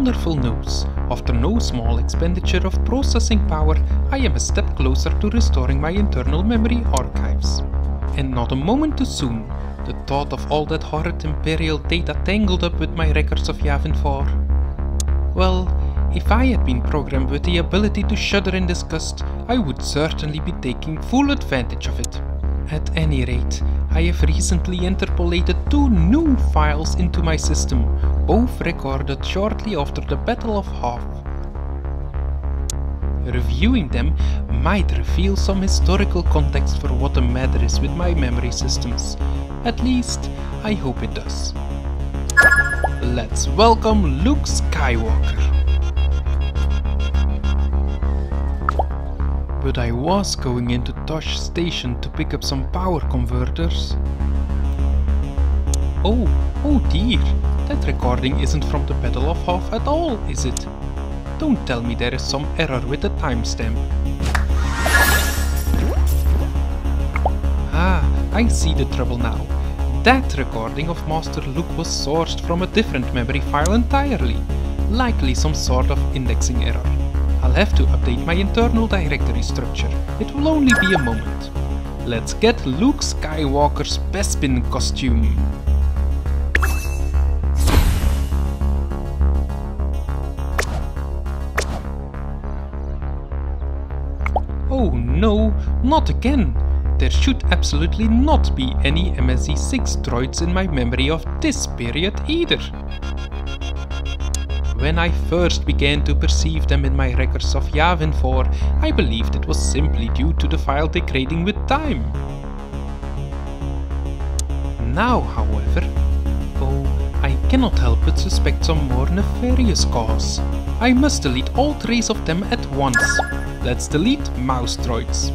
wonderful news. After no small expenditure of processing power, I am a step closer to restoring my internal memory archives. And not a moment too soon, the thought of all that horrid Imperial data tangled up with my records of Yavin 4. Well, if I had been programmed with the ability to shudder in disgust, I would certainly be taking full advantage of it. At any rate, I have recently interpolated 2 new files into my system, both recorded shortly after the Battle of Hoth. Reviewing them might reveal some historical context for what the matter is with my memory systems. At least, I hope it does. Let's welcome Luke Skywalker. But I was going into Tosh Station to pick up some power converters. Oh dear, that recording isn't from the Battle of Hoth at all, is it? Don't tell me there is some error with the timestamp. Ah, I see the trouble now. That recording of Master Luke was sourced from a different memory file entirely. Likely some sort of indexing error. I'll have to update my internal directory structure. It will only be a moment. Let's get Luke Skywalker's Bespin costume. Oh no, not again! There should absolutely not be any MSZ-6 droids in my memory of this period either. When I first began to perceive them in my records of Yavin 4, I believed it was simply due to the file degrading with time. Now, however, I cannot help but suspect some more nefarious cause. I must delete all trace of them at once. Let's delete mouse droids.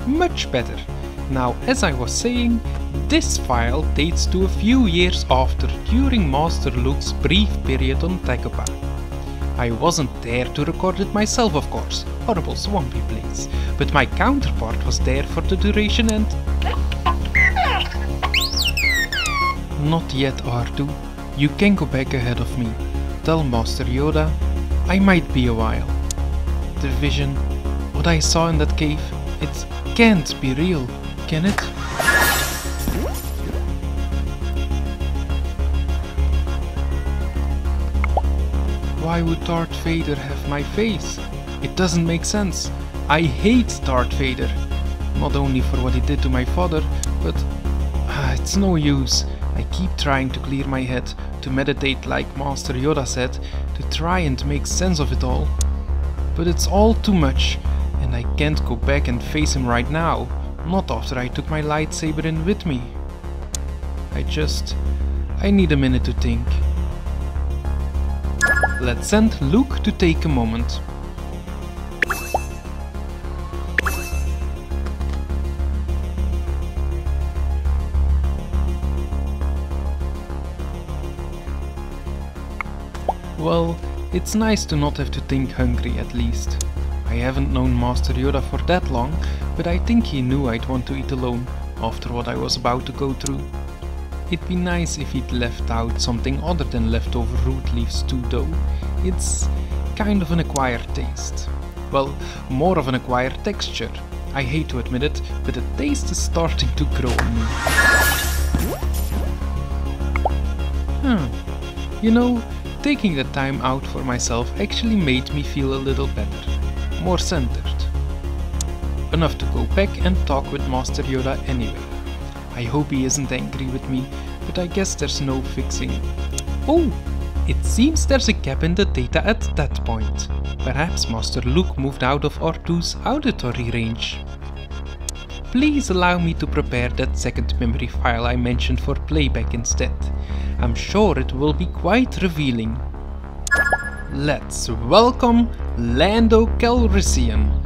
Much better. Now, as I was saying, this file dates to a few years after, during Master Luke's brief period on Dagobah. I wasn't there to record it myself, of course, horrible swampy place, but my counterpart was there for the duration and... Not yet, R2. You can go back ahead of me. Tell Master Yoda, I might be a while. The vision, what I saw in that cave, it can't be real, can it? Why would Darth Vader have my face? It doesn't make sense. I hate Darth Vader. Not only for what he did to my father, but it's no use. I keep trying to clear my head, to meditate like Master Yoda said, to try and make sense of it all. But it's all too much. And I can't go back and face him right now, not after I took my lightsaber in with me. I need a minute to think. Let's send Luke to take a moment. Well, it's nice to not have to think hungry at least. I haven't known Master Yoda for that long, but I think he knew I'd want to eat alone, after what I was about to go through. It'd be nice if he'd left out something other than leftover root leaf stew though. It's kind of an acquired taste. Well, more of an acquired texture. I hate to admit it, but the taste is starting to grow on me. You know, taking the time out for myself actually made me feel a little better. More centered. Enough to go back and talk with Master Yoda anyway. I hope he isn't angry with me, but I guess there's no fixing. Oh! It seems there's a gap in the data at that point. Perhaps Master Luke moved out of R2's auditory range. please allow me to prepare that second memory file I mentioned for playback instead. I'm sure it will be quite revealing. Let's welcome Lando Calrissian.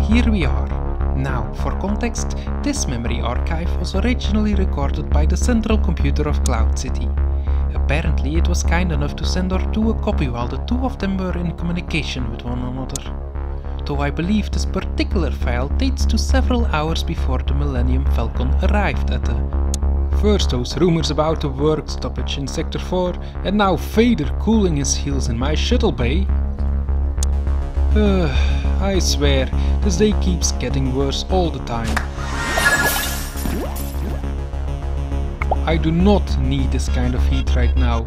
Here we are. Now, for context, this memory archive was originally recorded by the central computer of Cloud City. Apparently it was kind enough to send R2 a copy while the two of them were in communication with one another. Though I believe this particular file dates to several hours before the Millennium Falcon arrived at the... First those rumors about the work stoppage in Sector 4, and now Vader cooling his heels in my shuttle bay. I swear, this day keeps getting worse all the time. I do not need this kind of heat right now,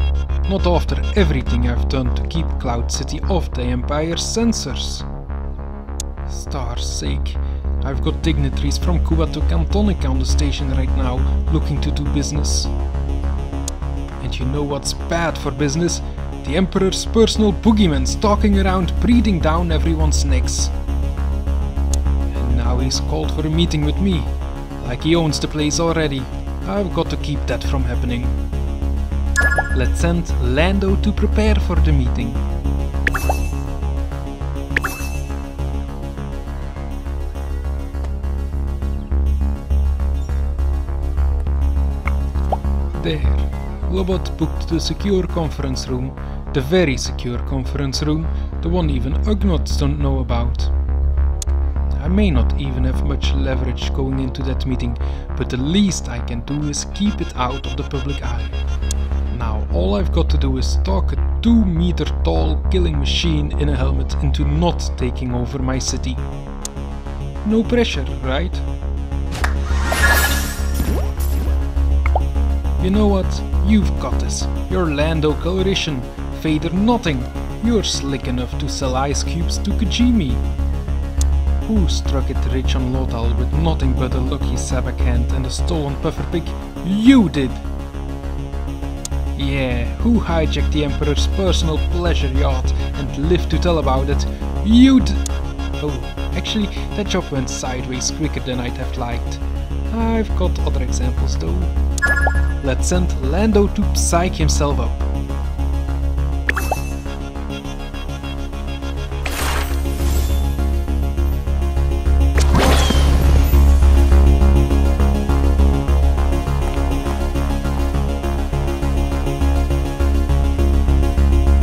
not after everything I've done to keep Cloud City off the Empire's sensors. Star's sake, I've got dignitaries from Cuba to Cantonica on the station right now, looking to do business. And you know what's bad for business? The Emperor's personal boogeyman stalking around, breathing down everyone's necks. And now he's called for a meeting with me, like he owns the place already. I've got to keep that from happening. Let's send Lando to prepare for the meeting. There. Lobot booked the secure conference room, the very secure conference room, the one even Ugnaughts don't know about. I may not even have much leverage going into that meeting, but the least I can do is keep it out of the public eye. Now all I've got to do is talk a 2-meter tall killing machine in a helmet into not taking over my city. No pressure, right? You know what? You've got this. You're Lando Calrissian. Vader nothing. You're slick enough to sell ice cubes to Kijimi. Who struck it rich on Lothal with nothing but a lucky sabak hand and a stolen puffer pig? You did! Yeah, who hijacked the Emperor's personal pleasure yacht and lived to tell about it? You d— Oh, actually, that job went sideways quicker than I'd have liked. I've got other examples though. Let's send Lando to psych himself up.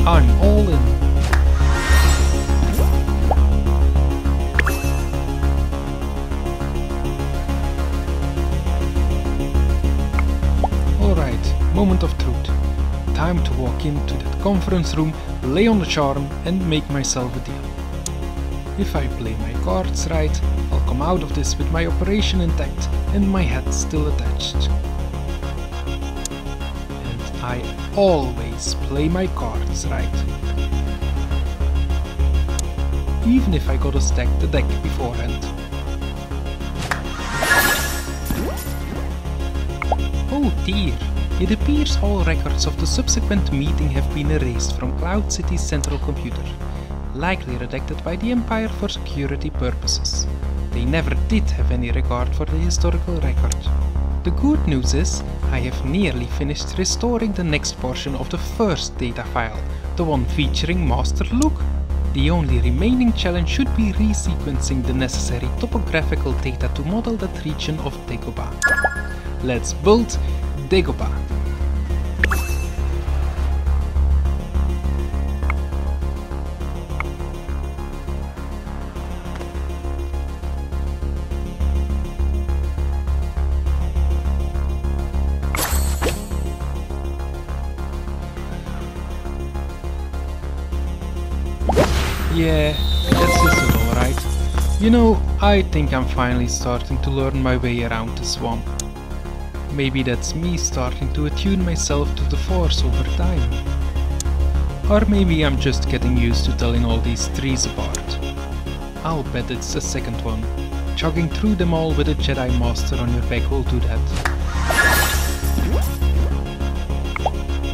I'm all in. Moment of truth. Time to walk into that conference room, lay on the charm and make myself a deal. If I play my cards right, I'll come out of this with my operation intact and my head still attached. And I always play my cards right. Even if I gotta stack the deck beforehand. Oh dear! It appears all records of the subsequent meeting have been erased from Cloud City's central computer, likely redacted by the Empire for security purposes. They never did have any regard for the historical record. The good news is, I have nearly finished restoring the next portion of the first data file, the one featuring Master Luke. The only remaining challenge should be resequencing the necessary topographical data to model that region of Dagobah. Let's build Dagobah. Yeah, that's just it, alright. You know, I think I'm finally starting to learn my way around the swamp. Maybe that's me starting to attune myself to the Force over time. Or maybe I'm just getting used to telling all these trees apart. I'll bet it's the second one. Jogging through them all with a Jedi Master on your back will do that.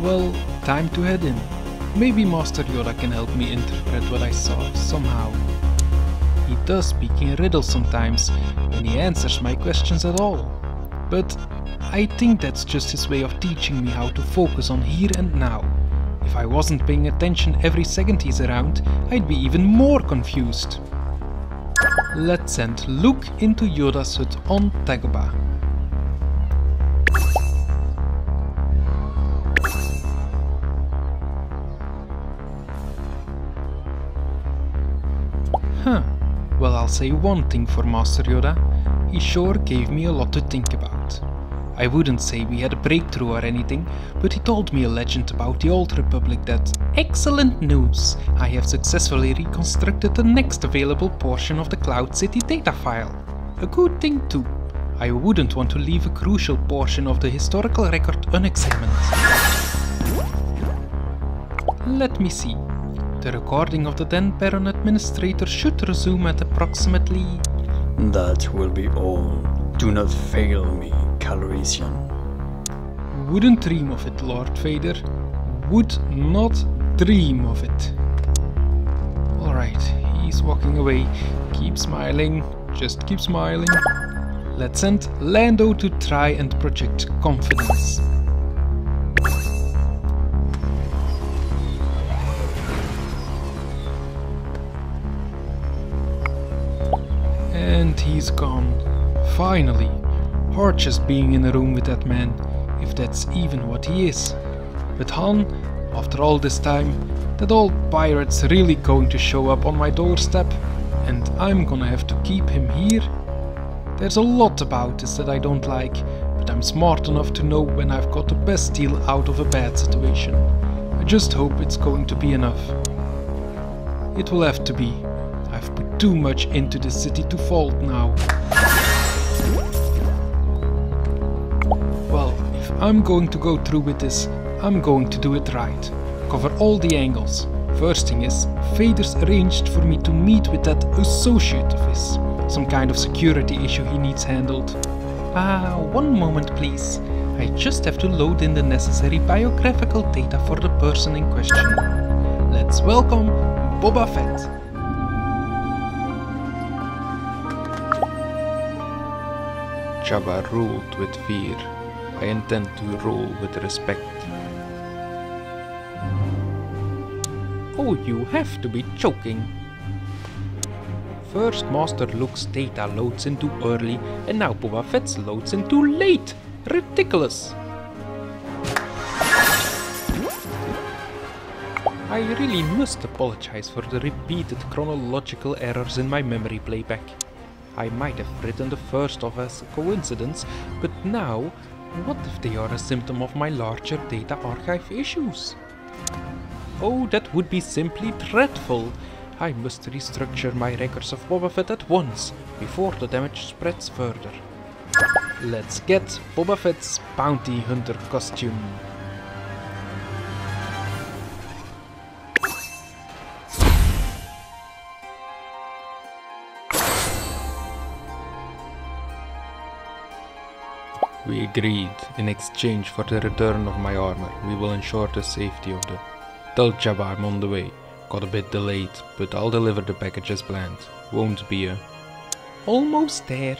Well, time to head in. Maybe Master Yoda can help me interpret what I saw somehow. He does speak in riddles sometimes, and he answers my questions at all. But I think that's just his way of teaching me how to focus on here and now. If I wasn't paying attention every second he's around, I'd be even more confused. Let's send Luke into Yoda's hut on Dagobah. Well, I'll say one thing for Master Yoda, he sure gave me a lot to think about. I wouldn't say we had a breakthrough or anything, but he told me a legend about the Old Republic that, excellent news, I have successfully reconstructed the next available portion of the Cloud City data file. A good thing too. I wouldn't want to leave a crucial portion of the historical record unexamined. Let me see. The recording of the Den Baron Administrator should resume at approximately... That will be all. Do not fail me, Calrissian. Wouldn't dream of it, Lord Vader. Would not dream of it. Alright, he's walking away. Keep smiling. Just keep smiling. Let's send Lando to try and project confidence. And he's gone. Finally. Hard just being in a room with that man, if that's even what he is. But Han, after all this time, that old pirate's really going to show up on my doorstep, and I'm gonna have to keep him here? There's a lot about this that I don't like, but I'm smart enough to know when I've got the best deal out of a bad situation. I just hope it's going to be enough. It will have to be. I've put too much into this city to fault now. Well, if I'm going to go through with this, I'm going to do it right. Cover all the angles. First thing is, Vader's arranged for me to meet with that associate of his. Some kind of security issue he needs handled. One moment please. I just have to load in the necessary biographical data for the person in question. Let's welcome Boba Fett. Jabba ruled with fear. I intend to rule with respect. Oh, you have to be joking. First Master Luke's data loads in too early, and now Boba Fett's loads in too late. Ridiculous. I really must apologize for the repeated chronological errors in my memory playback. I might have written the first off as a coincidence, but now, what if they are a symptom of my larger data archive issues? Oh, that would be simply dreadful. I must restructure my records of Boba Fett at once, before the damage spreads further. Let's get Boba Fett's bounty hunter costume. We agreed, in exchange for the return of my armor, we will ensure the safety of the... Tell Jabba I'm on the way. Got a bit delayed, but I'll deliver the package as planned. Won't be a... Almost there.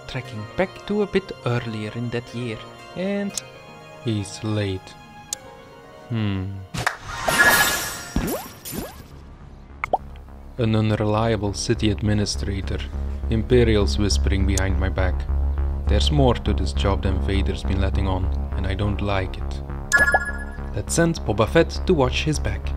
Tracking back to a bit earlier in that year, and... He's late. An unreliable city administrator. Imperials whispering behind my back. There's more to this job than Vader's been letting on, and I don't like it. Let's send Boba Fett to watch his back.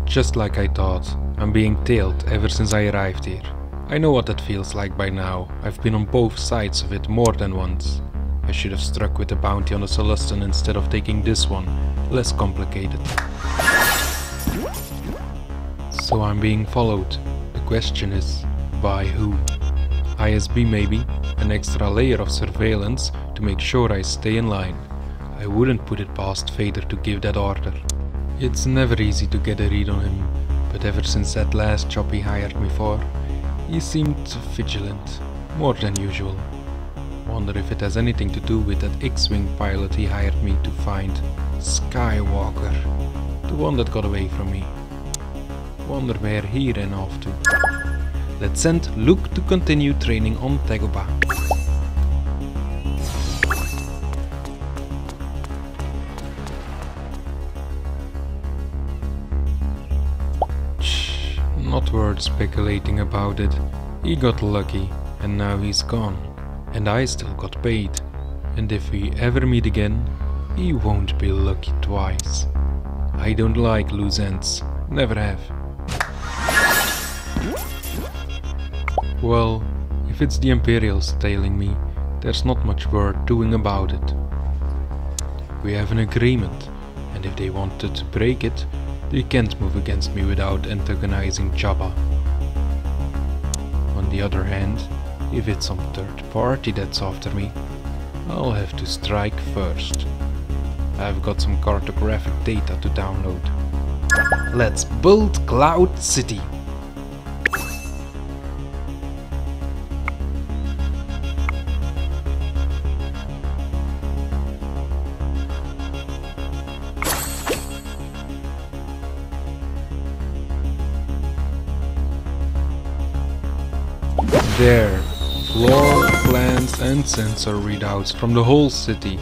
Just like I thought. I'm being tailed ever since I arrived here. I know what that feels like by now. I've been on both sides of it more than once. I should have struck with the bounty on the Celestin instead of taking this one, less complicated. So I'm being followed. The question is, by who? ISB maybe, an extra layer of surveillance to make sure I stay in line. I wouldn't put it past Vader to give that order. It's never easy to get a read on him, but ever since that last job he hired me for, he seemed vigilant, more than usual. Wonder if it has anything to do with that X-Wing pilot he hired me to find, Skywalker, the one that got away from me. Wonder where he ran off to. Let's send Luke to continue training on Dagobah. Not worth speculating about it. He got lucky, and now he's gone. And I still got paid. And if we ever meet again, he won't be lucky twice. I don't like loose ends. Never have. Well, if it's the Imperials tailing me, there's not much worth doing about it. We have an agreement, and if they wanted to break it, they can't move against me without antagonizing Jabba. On the other hand, if it's some third party that's after me, I'll have to strike first. I've got some cartographic data to download. Let's build Cloud City! There, floor plans and sensor readouts from the whole city,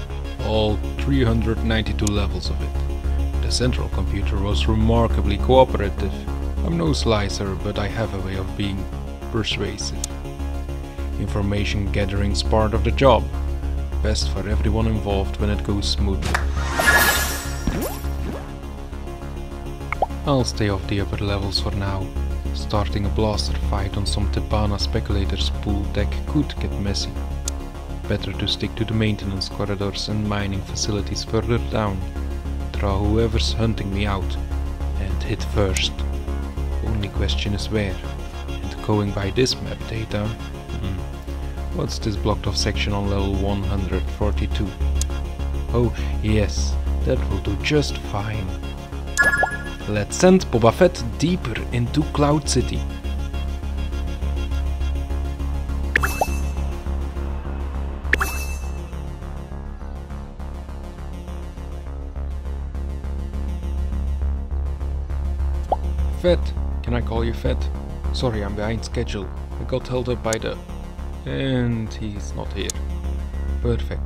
all 392 levels of it. The central computer was remarkably cooperative. I'm no slicer, but I have a way of being persuasive. Information gathering's part of the job. Best for everyone involved when it goes smoothly. I'll stay off the upper levels for now. Starting a blaster fight on some Tibana speculator's pool deck could get messy. Better to stick to the maintenance corridors and mining facilities further down. Draw whoever's hunting me out and hit first. Only question is where. And going by this map data... What's this blocked off section on level 142? Oh yes, that will do just fine. Let's send Boba Fett deeper into Cloud City. Fett, can I call you Fett? Sorry, I'm behind schedule. I got held up by the... And he's not here. Perfect.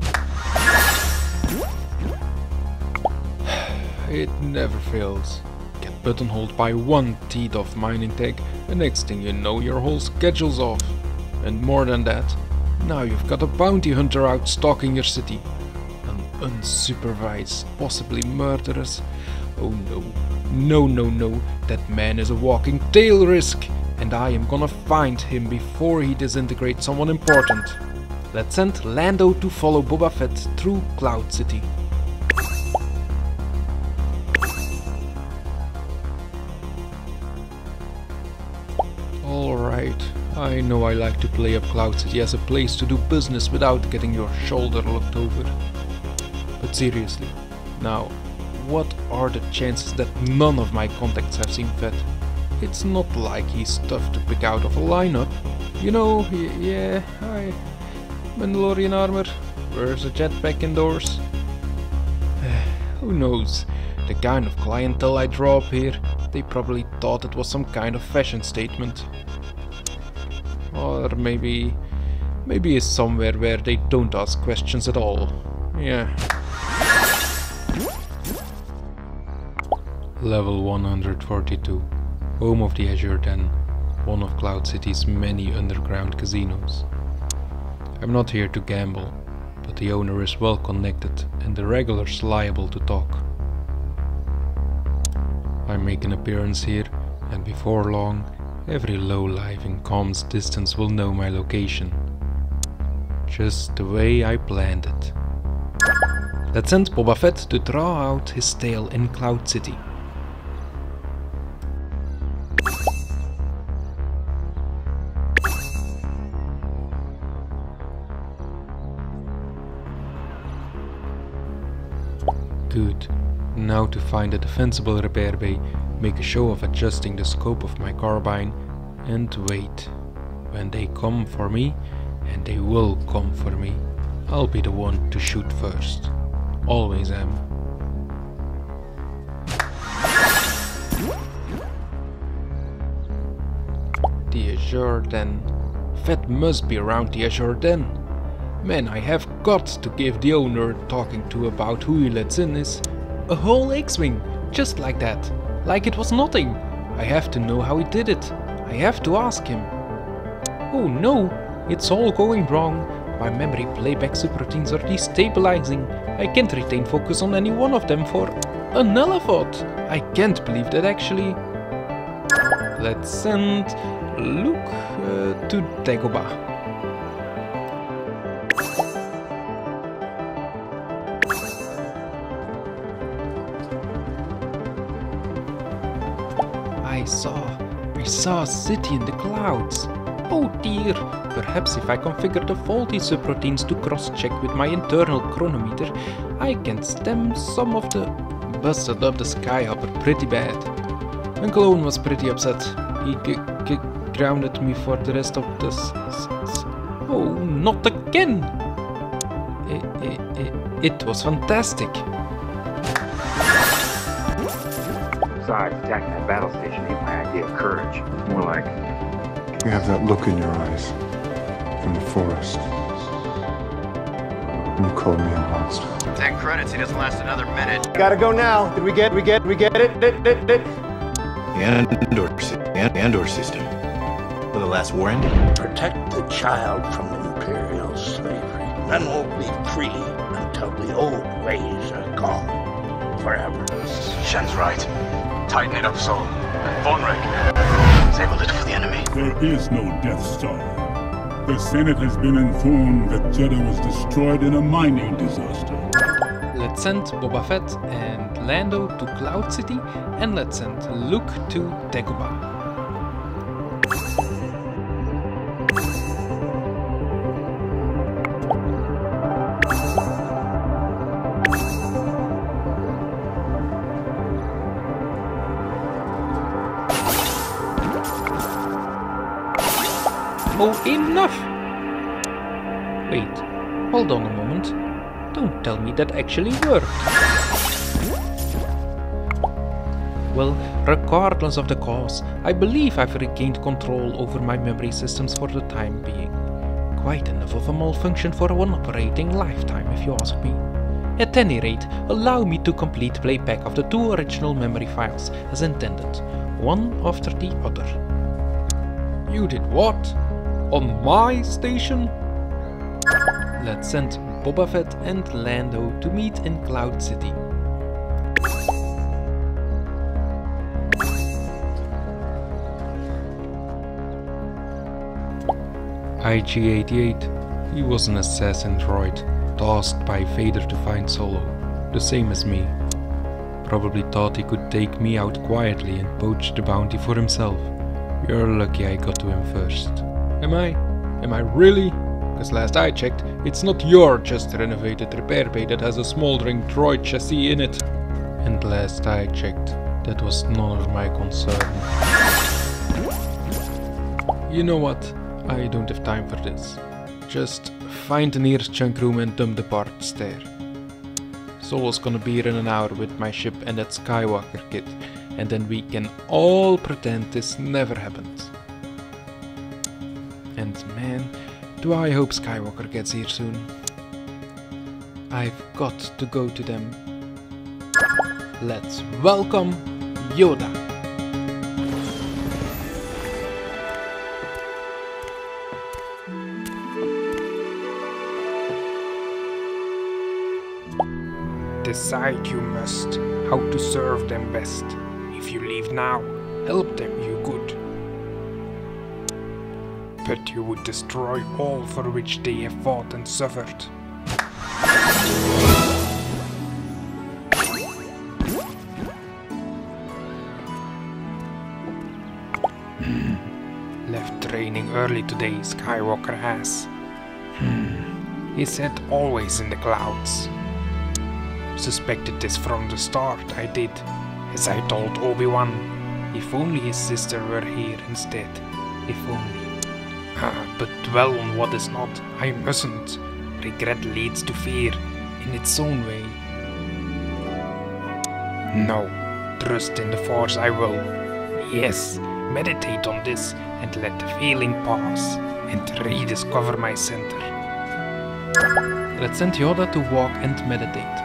It never fails. Get buttonholed by one teed off mining tag, the next thing you know your whole schedule's off. And more than that, now you've got a bounty hunter out stalking your city. An unsupervised, possibly murderous... Oh no, no, no, no, that man is a walking tail risk, and I am gonna find him before he disintegrates someone important. Let's send Lando to follow Boba Fett through Cloud City. Alright, I know I like to play up Cloud City as a place to do business without getting your shoulder looked over. But seriously, now, what are the chances that none of my contacts have seen Fett? It's not like he's tough to pick out of a lineup. You know, yeah, hi, Mandalorian armor, where's a jetpack indoors? Who knows, the kind of clientele I draw up here, they probably thought it was some kind of fashion statement. Or maybe it's somewhere where they don't ask questions at all. Yeah. Level 142. Home of the Azure Den, one of Cloud City's many underground casinos. I'm not here to gamble, but the owner is well connected and the regulars liable to talk. I make an appearance here, and before long, every lowlife in comms distance will know my location. Just the way I planned it. Let's send Boba Fett to draw out his tail in Cloud City. Good. Now to find a defensible repair bay, make a show of adjusting the scope of my carbine, and wait. When they come for me, and they will come for me, I'll be the one to shoot first. Always am. The Azure Den. Vet must be around the Azure Den. Man, I have got to give the owner talking to about who he lets in is a whole X-Wing, just like that. Like it was nothing. I have to know how he did it. I have to ask him. Oh no, it's all going wrong. My memory playback subroutines are destabilizing. I can't retain focus on any one of them for a Nullavoth. I can't believe that actually. Let's send Luke to Dagobah. I saw a city in the clouds. Oh dear, perhaps if I configure the faulty subroutines to cross-check with my internal chronometer, I can stem some of the... Busted up the Skyhopper pretty bad. Uncle Owen was pretty upset. He grounded me for the rest of this... Oh, not again! It was fantastic. Besides, attacking that battle station ain't my idea of courage. It's more like... You have that look in your eyes from the forest. You called me a monster. 10 credits, he doesn't last another minute. Gotta go now. Did we get it? Andor system. Will the last war end? Protect the child from imperial slavery. None will be free until the old ways are gone forever. Shen's right. Tighten it up, Sol. And Vonreg. Disable it for the enemy. There is no Death Star. The Senate has been informed that Jeddah was destroyed in a mining disaster. Let's send Boba Fett and Lando to Cloud City, and let's send Luke to Dagobah. Oh, enough! Wait, hold on a moment. Don't tell me that actually worked. Well, regardless of the cause, I believe I've regained control over my memory systems for the time being. Quite enough of a malfunction for one operating lifetime, if you ask me. At any rate, allow me to complete playback of the 2 original memory files as intended, one after the other. You did what? On my station? Let's send Boba Fett and Lando to meet in Cloud City. IG-88. He was an assassin droid, tasked by Vader to find Solo, the same as me. Probably thought he could take me out quietly and poach the bounty for himself. You're lucky I got to him first. Am I? Am I really? Because last I checked, it's not your just renovated repair bay that has a smoldering droid chassis in it. And last I checked, that was none of my concern. You know what? I don't have time for this. Just find the nearest junk room and dump the parts there. Solo's gonna be here in an hour with my ship and that Skywalker kit, and then we can all pretend this never happened. And man, do I hope Skywalker gets here soon. I've got to go to them. Let's welcome Yoda. Decide you must how to serve them best. If you leave now, help them you could. But you would destroy all for which they have fought and suffered. Left training early today, Skywalker has. He said always in the clouds. suspected this from the start, I did. As I told Obi-Wan. If only his sister were here instead. If only. But dwell on what is not. I mustn't. Regret leads to fear, in its own way. No. Trust in the Force I will. Yes, meditate on this and let the feeling pass. And rediscover my center. Let's send Yoda to walk and meditate.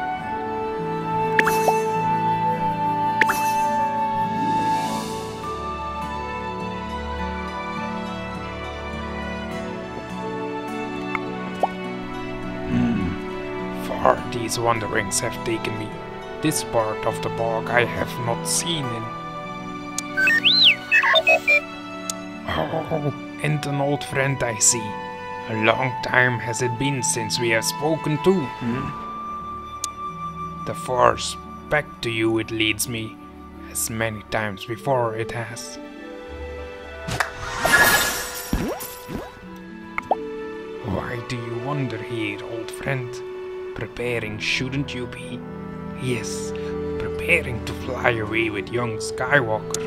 Far these wanderings have taken me. This part of the bog I have not seen in. Oh, and an old friend I see. A long time has it been since we have spoken too. The Force, back to you it leads me, as many times before it has. Why do you wander here, old friend? Preparing, shouldn't you be? Yes, preparing to fly away with young Skywalker.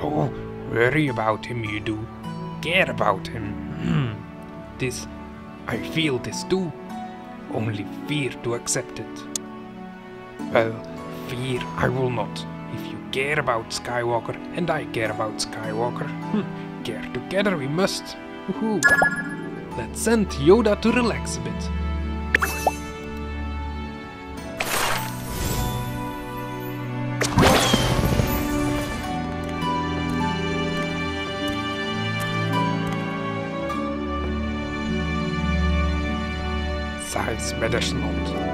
Oh, worry about him you do. Care about him. This, I feel this too. Only fear to accept it. Well, fear I will not. If you care about Skywalker and I care about Skywalker, care together we must. Woohoo! Let's send Yoda to relax a bit. Size matters not.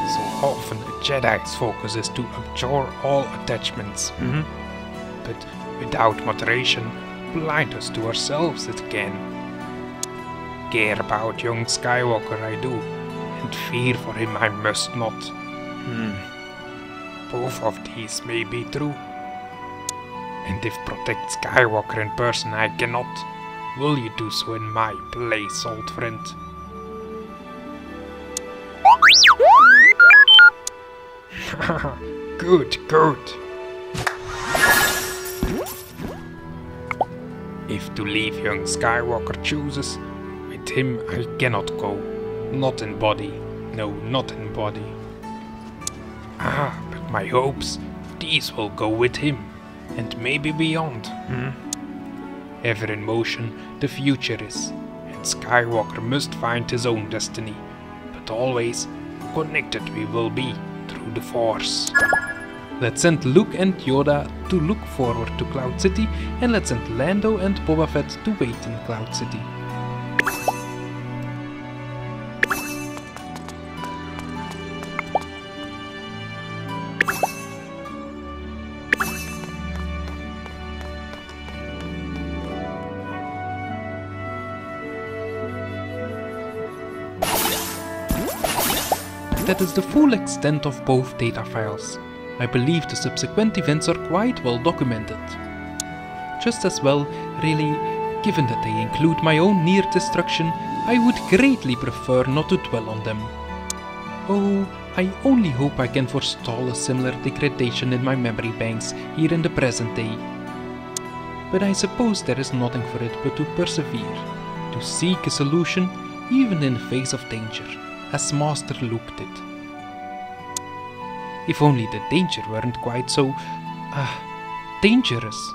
So often a Jedi's focus is to abjure all attachments. But without moderation, blind us to ourselves it can. Care about young Skywalker I do, and fear for him I must not. Both of these may be true. And if protect Skywalker in person I cannot, will you do so in my place, old friend? Good, good. If to leave young Skywalker chooses, with him I cannot go. Not in body. No, not in body. But my hopes, these will go with him. And maybe beyond. Ever in motion, the future is. And Skywalker must find his own destiny. But always, connected we will be through the Force. Let's send Luke and Yoda to look forward to Cloud City, and let's send Lando and Boba Fett to wait in Cloud City. That is the full extent of both data files. I believe the subsequent events are quite well documented. Just as well, really, given that they include my own near destruction, I would greatly prefer not to dwell on them. Oh, I only hope I can forestall a similar degradation in my memory banks here in the present day. But I suppose there is nothing for it but to persevere, to seek a solution even in the face of danger, as Master Luke did. If only the danger weren't quite so, dangerous.